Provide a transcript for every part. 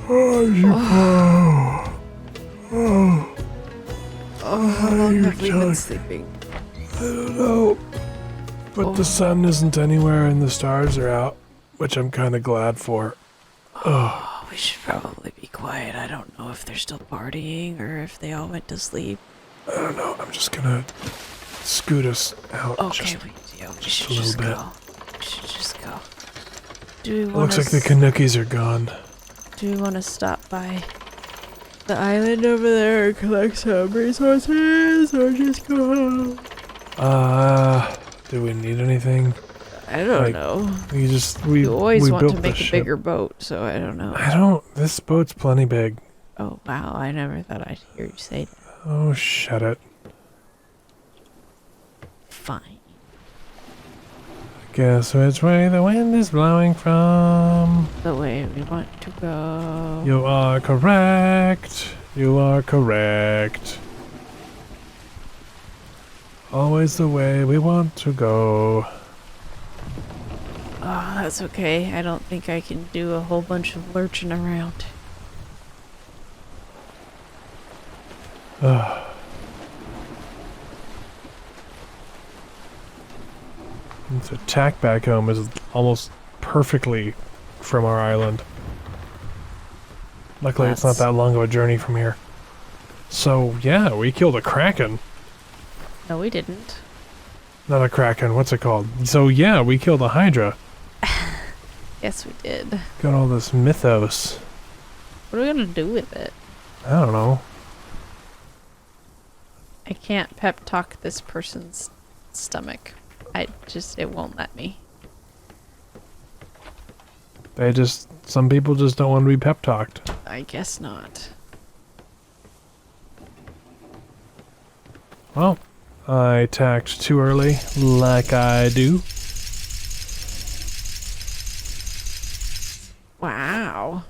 How long have we been sleeping? I don't know. But the sun isn't anywhere and the stars are out, which I'm kind of glad for. Oh, we should probably be quiet. I don't know if they're still partying or if they all went to sleep. I don't know. I'm just gonna scoot us out. Okay, we should just go. We should just go. Do we want Looks like the Kanukis are gone. Do we want to stop by the island over there and collect some resources, or just go home? Do we need anything? I don't know. We always want built to make a ship. bigger boat, so I don't know. This boat's plenty big. Oh, wow, I never thought I'd hear you say that. Oh, shut it. Fine. Guess which way the wind is blowing from. The way we want to go. You are correct. You are correct. Always the way we want to go. Oh, that's okay. I don't think I can do a whole bunch of lurching around. The tack back home is almost perfectly from our island. Luckily, it's not that long of a journey from here. So, yeah, we killed a kraken. No, we didn't. Not a kraken, what's it called? So, yeah, we killed a hydra. Yes, we did. Got all this mythos. What are we gonna do with it? I don't know. I can't pep talk this person's stomach. It won't let me. Some people just don't want to be pep talked. I guess not. Well, I tacked too early, like I do. Wow.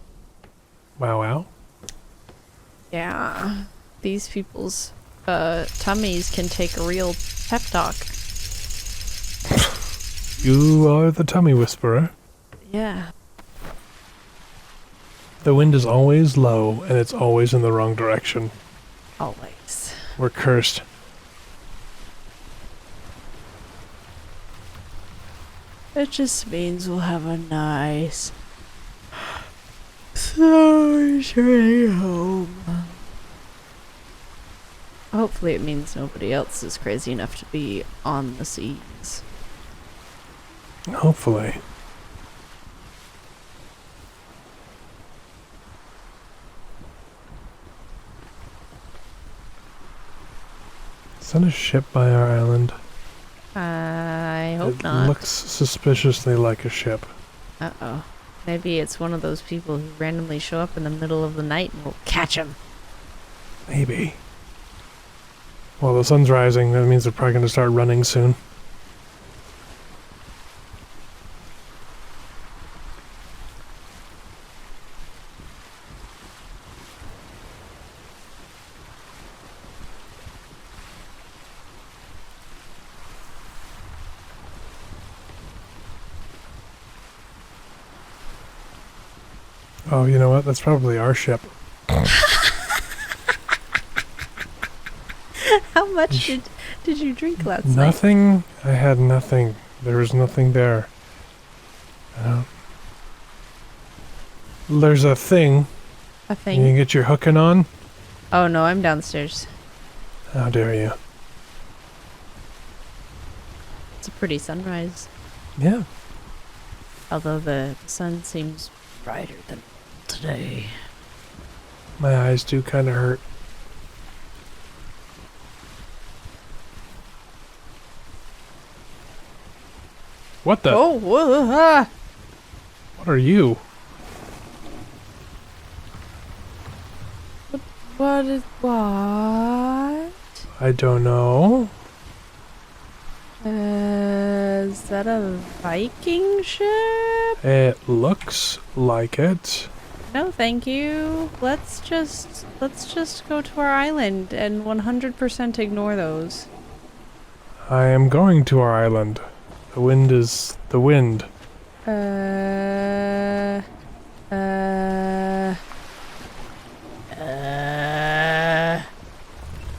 Wow, wow. Yeah. These people's tummies can take a real pep talk. You are the tummy whisperer. Yeah. The wind is always low, and it's always in the wrong direction. Always. We're cursed. It just means we'll have a nice slow journey home. Hopefully it means nobody else is crazy enough to be on the seas. Hopefully. Is that a ship by our island? I hope it not. It looks suspiciously like a ship. Uh-oh. Maybe it's one of those people who randomly show up in the middle of the night and we'll catch them. Maybe. Well, the sun's rising. That means they're probably going to start running soon. Oh, you know what? That's probably our ship. How much did you drink last night? Nothing. I had nothing. There was nothing there. There's a thing. A thing? You can get your hooking on? Oh no, I'm downstairs. How dare you? It's a pretty sunrise. Yeah. Although the sun seems brighter than today. My eyes do kind of hurt. What the? Oh, whoa, ah. What are you? What is what? I don't know. Is that a Viking ship? It looks like it. No, thank you. Let's just go to our island and 100% ignore those. I am going to our island. The wind is the wind.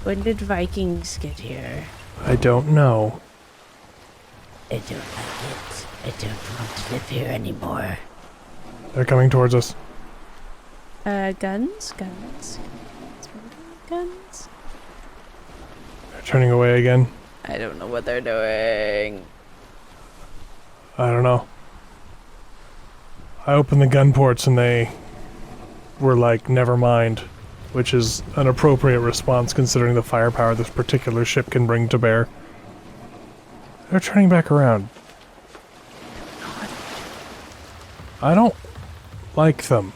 When did Vikings get here? I don't know. I don't like it. I don't want to live here anymore. They're coming towards us. Guns? They're turning away again. I don't know what they're doing. I don't know. I opened the gun ports and they were like, never mind. Which is an appropriate response considering the firepower this particular ship can bring to bear. They're turning back around. I don't like them.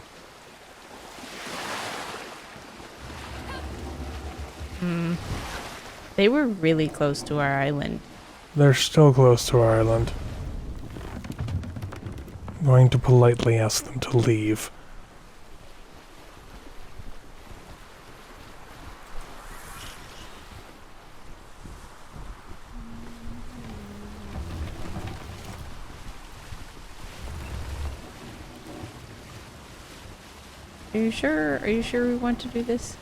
They were really close to our island. They're still close to our island. I'm going to politely ask them to leave. Are you sure? Are you sure we want to do this?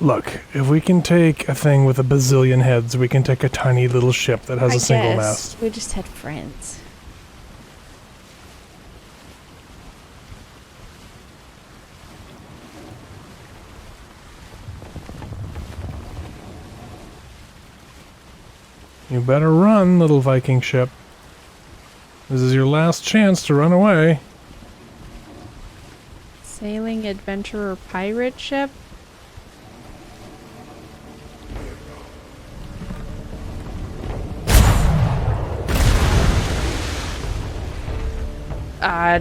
Look, if we can take a thing with a bazillion heads, we can take a tiny little ship that has a single mast. We just had friends. You better run, little Viking ship. This is your last chance to run away. Sailing adventurer pirate ship?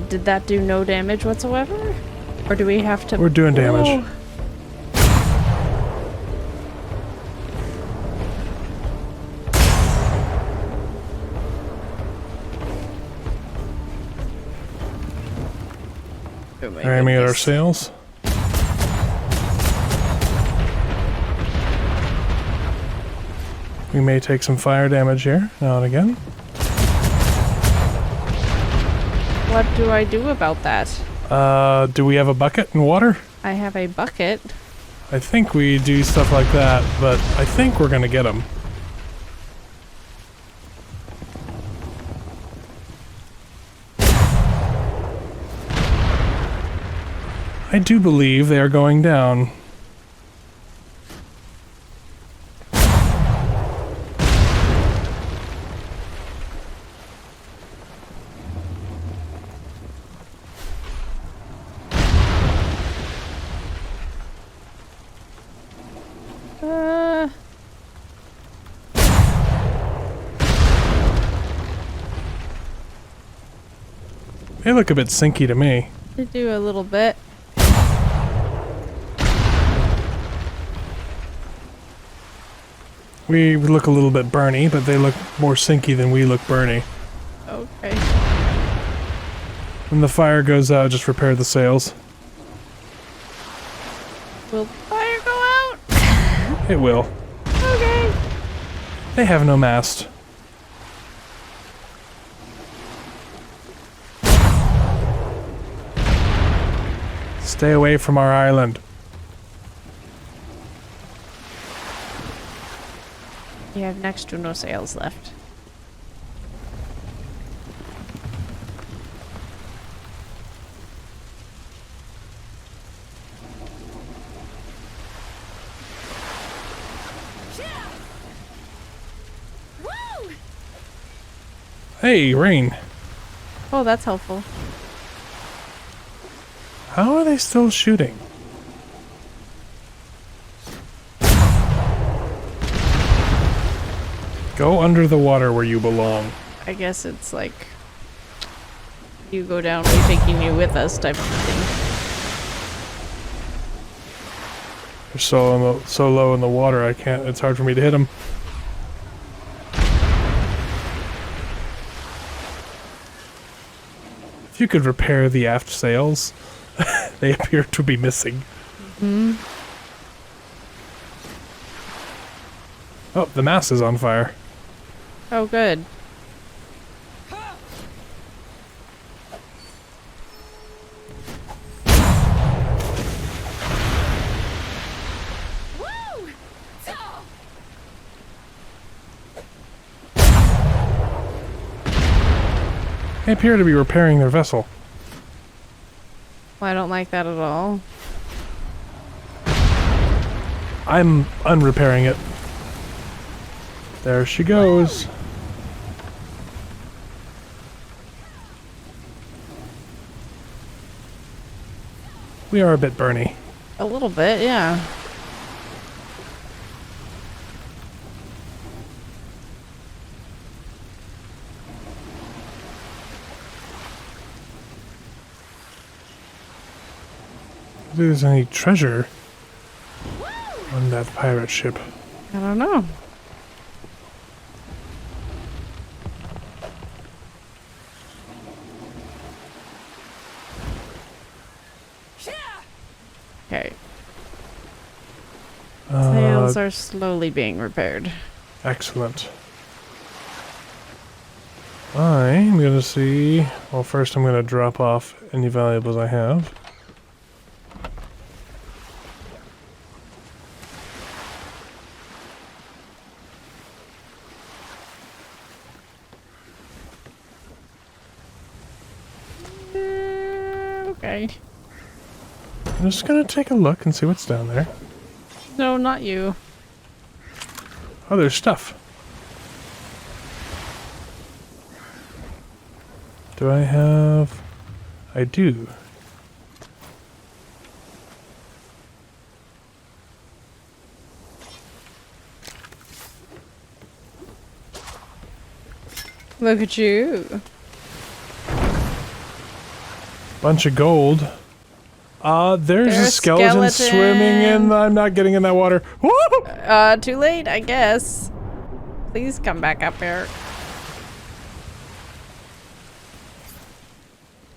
Did that do no damage whatsoever? Or do we have to... We're doing damage. Oh my We're aiming at our goodness. sails. We may take some fire damage here, now and again. What do I do about that? Do we have a bucket and water? I have a bucket. I think we do stuff like that, but I think we're gonna get them. I do believe they are going down. They look a bit sinky to me. They do a little bit. We look a little bit burny, but they look more sinky than we look burny. Okay. When the fire goes out, just repair the sails. Will the fire go out? It will. Okay. They have no mast. Stay away from our island. You have next to no sails left. Hey, rain. Oh, that's helpful. How are they still shooting? Go under the water where you belong. I guess it's like you go down, we're taking you with us type of thing. They're so low in the water, I can't. It's hard for me to hit them. If you could repair the aft sails, they appear to be missing. Mm-hmm. Oh, the mast is on fire. Oh, good. They appear to be repairing their vessel. Well, I don't like that at all. I'm unrepairing it. There she goes. We are a bit burny. A little bit, yeah. If there's any treasure on that pirate ship. I don't know. Okay. Sails are slowly being repaired. Excellent. I'm gonna see... Well, first I'm gonna drop off any valuables I have. Okay. I'm just gonna take a look and see what's down there. No, not you. Oh, there's stuff. Do I have... I do. Look at you. Bunch of gold. There's a skeleton swimming in. I'm not getting in that water. Woo! Too late, I guess. Please come back up here.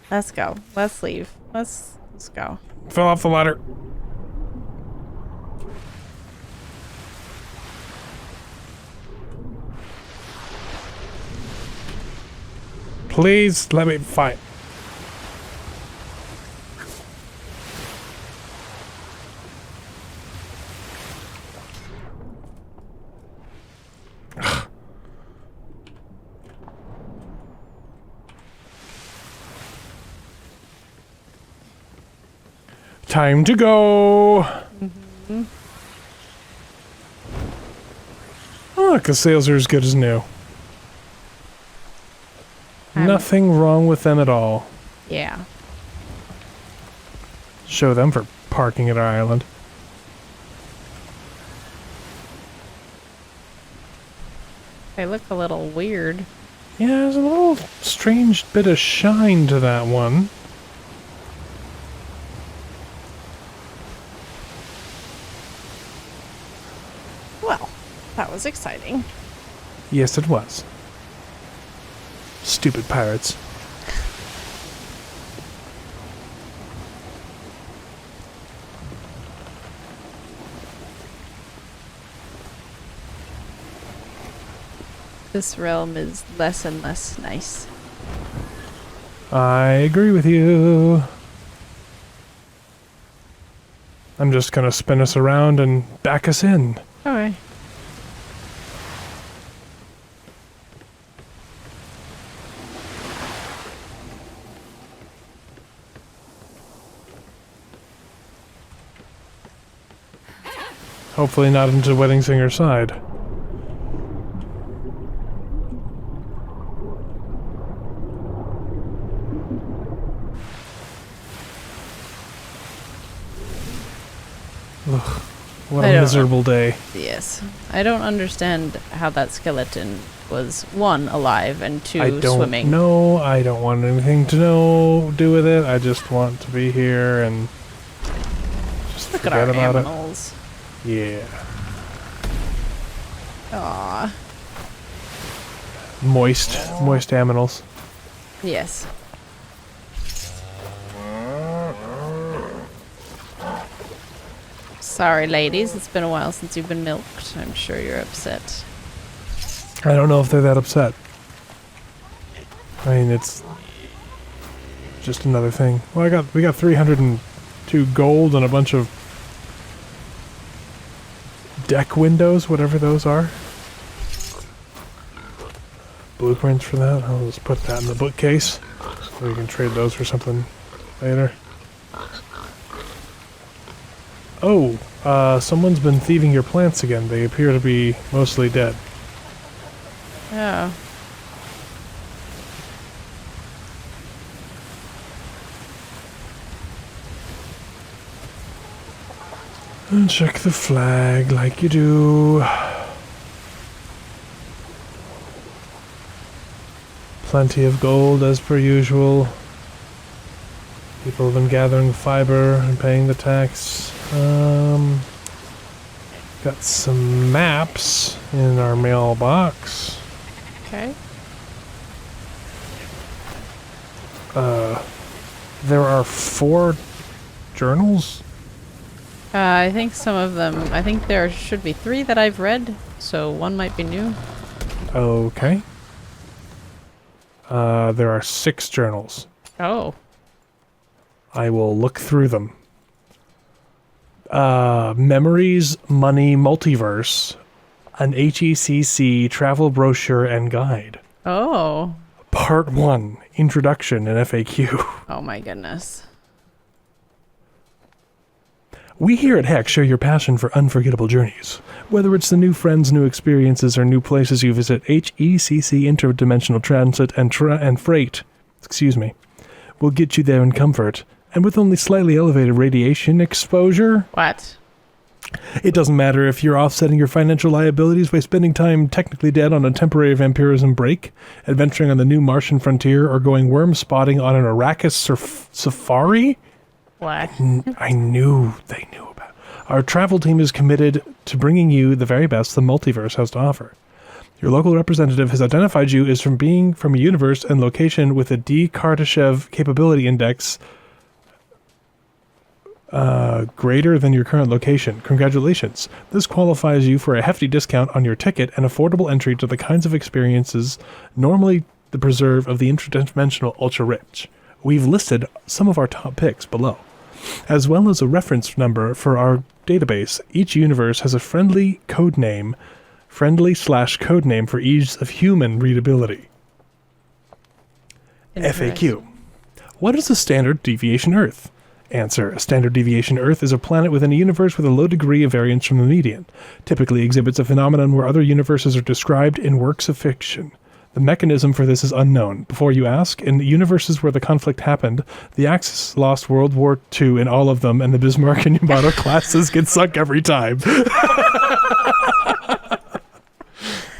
Let's go. Let's leave. Let's go. Fell off the ladder. Please let me fight. Time to go. Mm-hmm. Oh, look, the sails are as good as new. Nothing wrong with them at all. Yeah. Show them for parking at our island. They look a little weird. Yeah, there's a little strange bit of shine to that one. Well, that was exciting. Yes, it was. Stupid pirates. This realm is less and less nice. I agree with you. I'm just gonna spin us around and back us in. Okay. Hopefully not into Wedding Singer's side. Ugh, what a miserable day. Yes. I don't understand how that skeleton was, one, alive, and two, I don't swimming. know. I don't want anything to do with it. I just want to be here and just Look at forget our about animals. it. Yeah. Aww. Moist aminals. Yes. Sorry, ladies. It's been a while since you've been milked. I'm sure you're upset. I don't know if they're that upset. I mean, it's just another thing. Well, we got 302 gold and a bunch of deck windows, whatever those are. blueprints for that. I'll just put that in the bookcase so we can trade those for something later. Oh, someone's been thieving your plants again. They appear to be mostly dead. Yeah. And check the flag like you do. Plenty of gold as per usual. People have been gathering fiber and paying the tax. Got some maps in our mailbox. Okay. There are 4 journals. I think some of them, I think there should be 3 that I've read, so one might be new. Okay. There are 6 journals. Oh. I will look through them. Memories, Money, Multiverse, an HECC travel brochure and guide. Oh. Part 1, Introduction and FAQ. Oh my goodness. We here at Heck share your passion for unforgettable journeys. Whether it's the new friends, new experiences, or new places you visit, HECC Interdimensional Transit and Freight, will get you there in comfort, and with only slightly elevated radiation exposure. What? It doesn't matter if you're offsetting your financial liabilities by spending time technically dead on a temporary vampirism break, adventuring on the new Martian frontier, or going worm spotting on an Arrakis safari. What? I knew they knew about it. Our travel team is committed to bringing you the very best the multiverse has to offer. Your local representative has identified you as from being from a universe and location with a D. Kardashev capability index greater than your current location. Congratulations. This qualifies you for a hefty discount on your ticket and affordable entry to the kinds of experiences normally the preserve of the interdimensional ultra-rich. We've listed some of our top picks below, as well as a reference number for our database. Each universe has a friendly /codename for ease of human readability. FAQ. What is a standard deviation Earth? Answer. A standard deviation Earth is a planet within a universe with a low degree of variance from the median. Typically exhibits a phenomenon where other universes are described in works of fiction. The mechanism for this is unknown. Before you ask, in the universes where the conflict happened, the Axis lost World War II in all of them, and the Bismarck and Yamato classes get sunk every time.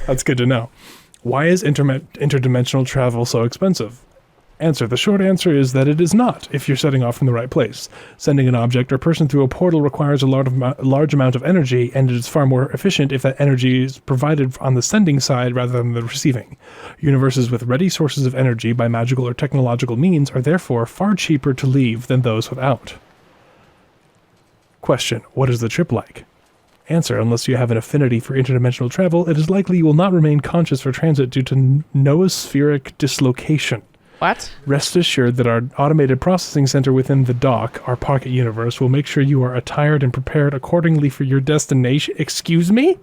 That's good to know. Why is interdimensional travel so expensive? Answer. The short answer is that it is not, if you're setting off from the right place. Sending an object or person through a portal requires a large amount of energy, and it is far more efficient if that energy is provided on the sending side rather than the receiving. Universes with ready sources of energy by magical or technological means are therefore far cheaper to leave than those without. Question. What is the trip like? Answer. Unless you have an affinity for interdimensional travel, it is likely you will not remain conscious for transit due to noospheric dislocation. What? Rest assured that our automated processing center within the dock, our pocket universe, will make sure you are attired and prepared accordingly for your destination. Excuse me?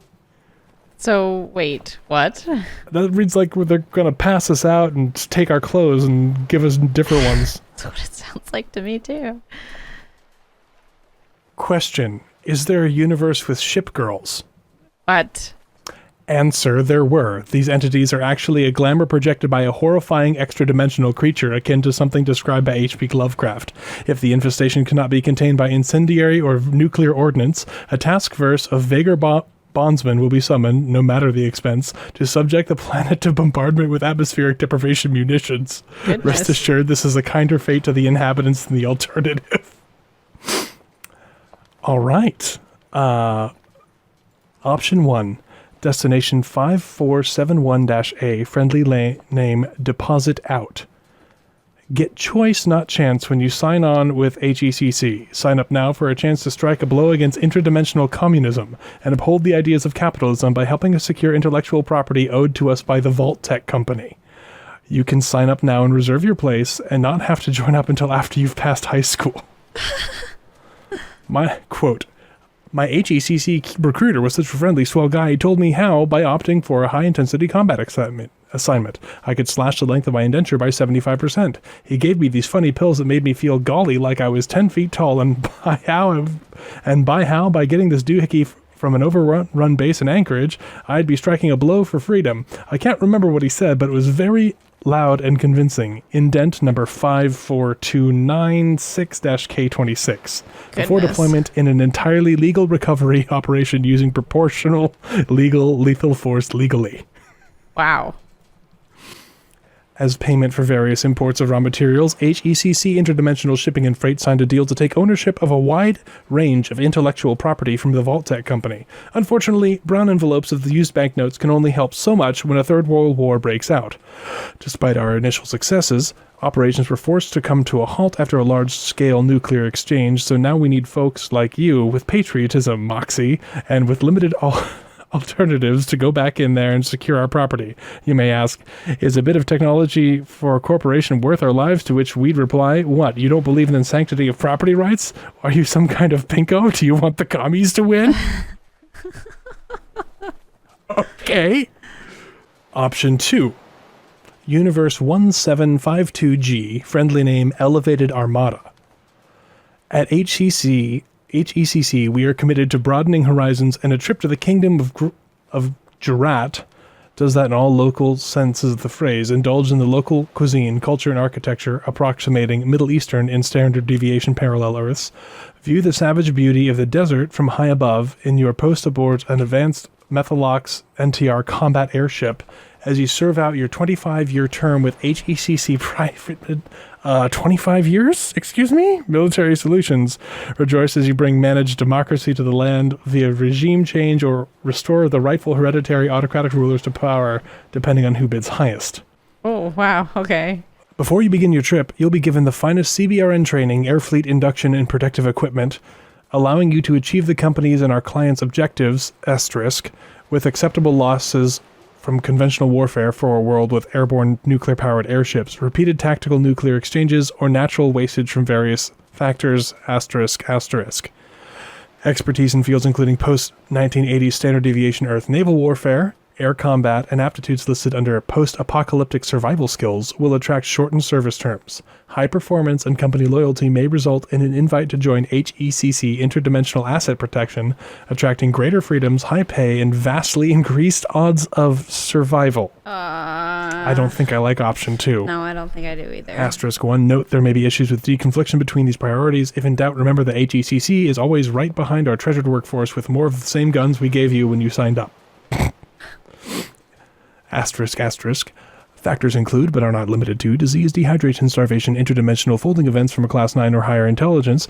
So, wait, what? That reads like they're going to pass us out and take our clothes and give us different ones. That's what it sounds like to me, too. Question. Is there a universe with ship girls? What? Answer, there were. These entities are actually a glamour projected by a horrifying extra-dimensional creature akin to something described by H.P. Lovecraft. If the infestation cannot be contained by incendiary or nuclear ordnance, a task force of Vagar bondsmen will be summoned, no matter the expense, to subject the planet to bombardment with atmospheric deprivation munitions. Goodness. Rest assured, this is a kinder fate to the inhabitants than the alternative. All right. Option 1. Destination 5471-A, friendly name Deposit Out. Get choice, not chance, when you sign on with HECC. Sign up now for a chance to strike a blow against interdimensional communism and uphold the ideas of capitalism by helping us secure intellectual property owed to us by the Vault Tech Company. You can sign up now and reserve your place and not have to join up until after you've passed high school. My quote. My HECC recruiter was such a friendly, swell guy. He told me how by opting for a high-intensity combat Assignment. I could slash the length of my indenture by 75%. He gave me these funny pills that made me feel golly like I was 10 feet tall, and by how, by getting this doohickey from an overrun base in Anchorage, I'd be striking a blow for freedom. I can't remember what he said, but it was very loud and convincing. Indent number 54296-K26. Before deployment in an entirely legal recovery operation using proportional lethal force legally. Wow. As payment for various imports of raw materials, HECC Interdimensional Shipping and Freight signed a deal to take ownership of a wide range of intellectual property from the Vault-Tec company. Unfortunately, brown envelopes of the used banknotes can only help so much when a Third World War breaks out. Despite our initial successes, operations were forced to come to a halt after a large-scale nuclear exchange, so now we need folks like you with patriotism, moxie, and with limited alternatives to go back in there and secure our property. You may ask, is a bit of technology for a corporation worth our lives? To which we'd reply, what, you don't believe in the sanctity of property rights? Are you some kind of pinko? Do you want the commies to win? Okay. Option 2. Universe 1752G, friendly name Elevated Armada. At HECC, we are committed to broadening horizons, and a trip to the kingdom of Jurat does that in all local senses of the phrase. Indulge in the local cuisine, culture, and architecture approximating Middle Eastern in standard deviation parallel Earths. View the savage beauty of the desert from high above in your post aboard an advanced Methalox NTR combat airship as you serve out your 25-year term with HECC private... 25 years? Excuse me? Military Solutions. Rejoice as you bring managed democracy to the land via regime change or restore the rightful hereditary autocratic rulers to power, depending on who bids highest. Oh, wow. Okay. Before you begin your trip, you'll be given the finest CBRN training, air fleet induction, and protective equipment, allowing you to achieve the company's and our clients' objectives, asterisk, with acceptable losses from conventional warfare for a world with airborne nuclear-powered airships, repeated tactical nuclear exchanges, or natural wastage from various factors, asterisk, asterisk. Expertise in fields including post-1980s standard deviation Earth naval warfare, air combat, and aptitudes listed under post-apocalyptic survival skills will attract shortened service terms. High performance and company loyalty may result in an invite to join HECC Interdimensional Asset Protection, attracting greater freedoms, high pay, and vastly increased odds of survival. I don't think I like option 2. No, I don't think I do either. Asterisk 1. Note there may be issues with deconfliction between these priorities. If in doubt, remember that HECC is always right behind our treasured workforce with more of the same guns we gave you when you signed up. Asterisk, asterisk. Factors include, but are not limited to, disease, dehydration, starvation, interdimensional folding events from a Class 9 or higher intelligence,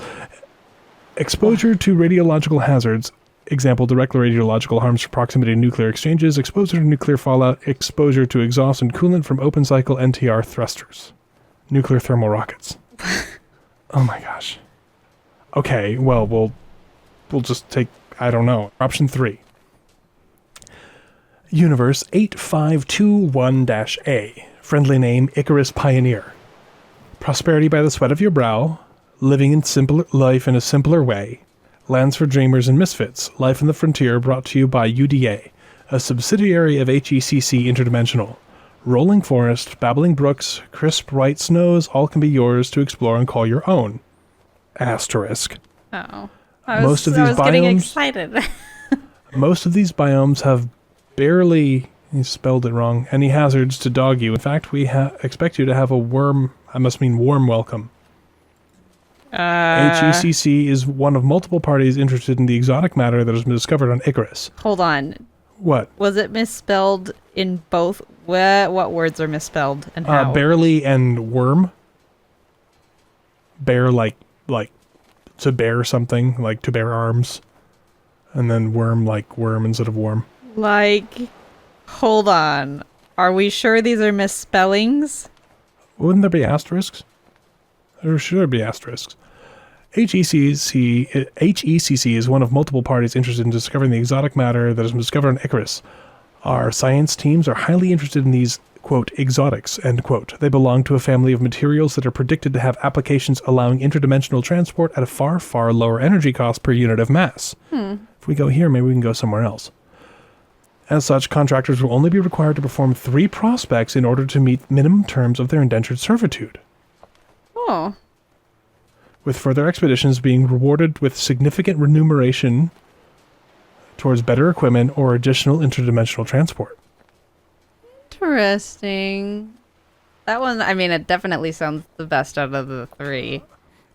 exposure to radiological hazards, example, direct radiological harms from proximity to nuclear exchanges, exposure to nuclear fallout, exposure to exhaust and coolant from open-cycle NTR thrusters, nuclear thermal rockets. Oh my gosh. Okay, well, we'll just take, I don't know, option 3. Universe 8521-A, friendly name Icarus Pioneer. Prosperity by the sweat of your brow, living in simpler life in a simpler way, lands for dreamers and misfits, life in the frontier brought to you by UDA, a subsidiary of HECC Interdimensional. Rolling forest, babbling brooks, crisp white snows, all can be yours to explore and call your own. Asterisk. Oh. Most of these getting biomes excited. Most of these biomes have barely, he spelled it wrong, any hazards to dog you. In fact, we expect you to have a warm welcome. HECC is one of multiple parties interested in the exotic matter that has been discovered on Icarus. Hold on. What? Was it misspelled in both? What words are misspelled and how? Barely and worm. Bear like to bear something, like to bear arms. And then worm like worm instead of warm. Like, hold on. Are we sure these are misspellings? Wouldn't there be asterisks? Or should there be asterisks? HECC is one of multiple parties interested in discovering the exotic matter that has been discovered on Icarus. Our science teams are highly interested in these, quote, exotics, end quote. They belong to a family of materials that are predicted to have applications allowing interdimensional transport at a far, far lower energy cost per unit of mass. If we go here, maybe we can go somewhere else. As such, contractors will only be required to perform 3 prospects in order to meet minimum terms of their indentured servitude, Oh. with further expeditions being rewarded with significant remuneration towards better equipment or additional interdimensional transport. Interesting. That one, I mean, it definitely sounds the best out of the 3.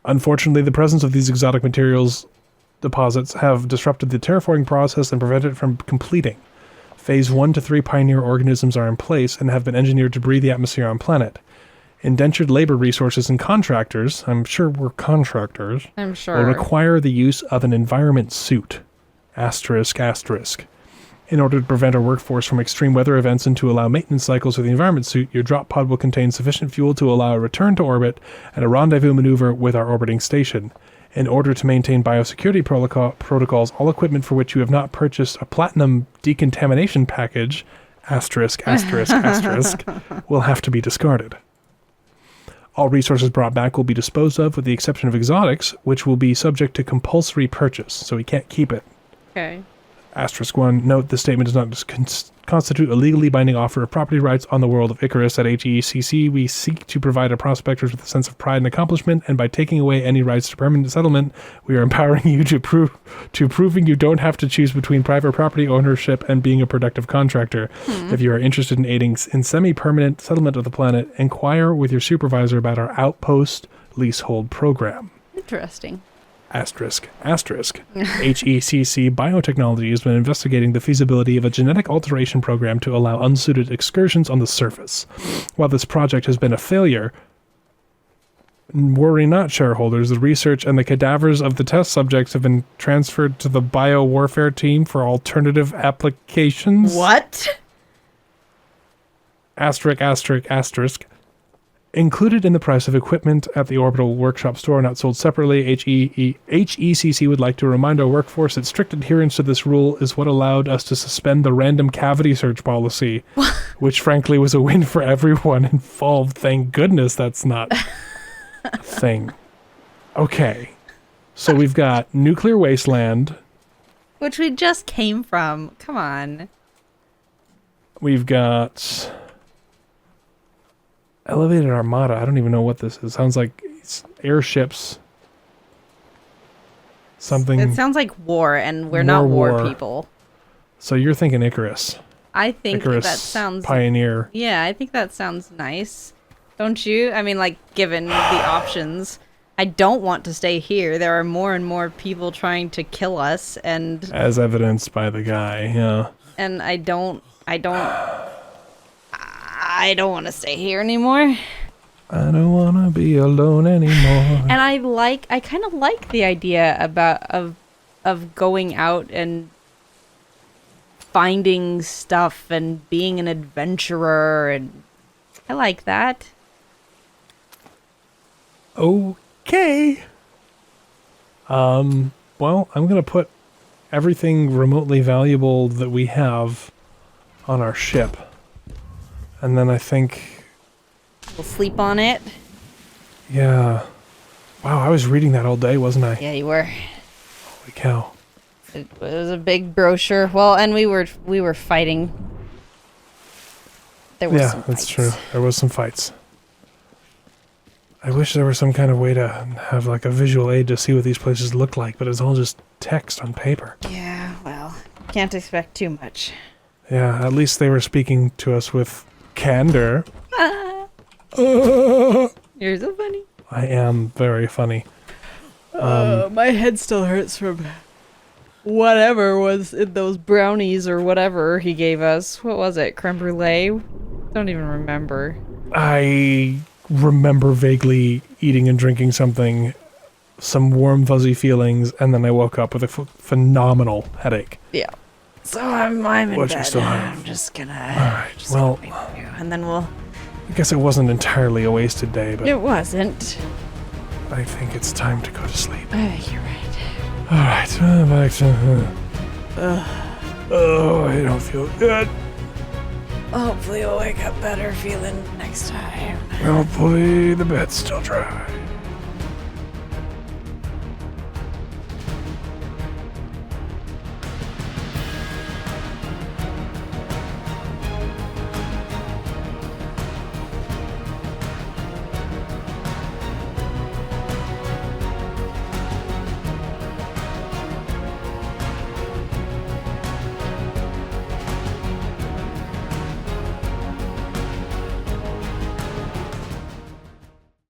Unfortunately, the presence of these exotic materials deposits have disrupted the terraforming process and prevented it from completing. Phase 1 to 3 pioneer organisms are in place and have been engineered to breathe the atmosphere on planet. Indentured labor resources and contractors, I'm sure we're contractors, I'm sure. will require the use of an environment suit, asterisk, asterisk. In order to prevent our workforce from extreme weather events and to allow maintenance cycles for the environment suit, your drop pod will contain sufficient fuel to allow a return to orbit and a rendezvous maneuver with our orbiting station. In order to maintain biosecurity protocols, all equipment for which you have not purchased a platinum decontamination package, asterisk, asterisk, asterisk, will have to be discarded. All resources brought back will be disposed of with the exception of exotics, which will be subject to compulsory purchase, so we can't keep it. Okay. Asterisk 1, note the statement does not constitute a legally binding offer of property rights on the world of Icarus. At HECC, we seek to provide our prospectors with a sense of pride and accomplishment, and by taking away any rights to permanent settlement, we are empowering you to proving you don't have to choose between private property ownership and being a productive contractor. If you are interested in aiding in semi-permanent settlement of the planet, inquire with your supervisor about our outpost leasehold program. Interesting. Asterisk, asterisk. HECC Biotechnology has been investigating the feasibility of a genetic alteration program to allow unsuited excursions on the surface. While this project has been a failure, worry not, shareholders. The research and the cadavers of the test subjects have been transferred to the biowarfare team for alternative applications. What? Asterisk, asterisk, asterisk. Included in the price of equipment at the Orbital Workshop store, not sold separately, HECC would like to remind our workforce that strict adherence to this rule is what allowed us to suspend the random cavity search policy, which frankly was a win for everyone involved. Thank goodness that's not a thing. Okay, so we've got Nuclear Wasteland. Which we just came from. Come on. We've got Elevated Armada. I don't even know what this is. Sounds like it's airships. Something. It sounds like war, and we're not war people. So you're thinking Icarus. I think Icarus that sounds... Pioneer. Yeah, I think that sounds nice. Don't you? I mean, like, given the options. I don't want to stay here. There are more and more people trying to kill us, and... As evidenced by the guy, yeah. And I don't want to stay here anymore. I don't want to be alone anymore. And I kind of like the idea of going out and finding stuff and being an adventurer, and I like that. Okay. Well, I'm going to put everything remotely valuable that we have on our ship. And then I think... We'll sleep on it. Yeah. Wow, I was reading that all day, wasn't I? Yeah, you were. Holy cow. It was a big brochure. Well, and we were fighting. There was some fights. That's true. There was some fights. I wish there was some kind of way to have like a visual aid to see what these places look like, but it's all just text on paper. Yeah, well, can't expect too much. Yeah, at least they were speaking to us with candor. You're so funny. I am very funny. My head still hurts from whatever was in those brownies or whatever he gave us. What was it? Creme brulee? Don't even remember. I remember vaguely eating and drinking something, some warm fuzzy feelings, and then I woke up with a phenomenal headache. Yeah. So I'm in Which bed. I still have. I'm just gonna... Alright, well... And then we'll... I guess it wasn't entirely a wasted day, but... It wasn't. I think it's time to go to sleep. I think you're right. Alright, back to... Oh, I don't feel good. Hopefully we'll wake up better feeling next time. Hopefully the bed's still dry.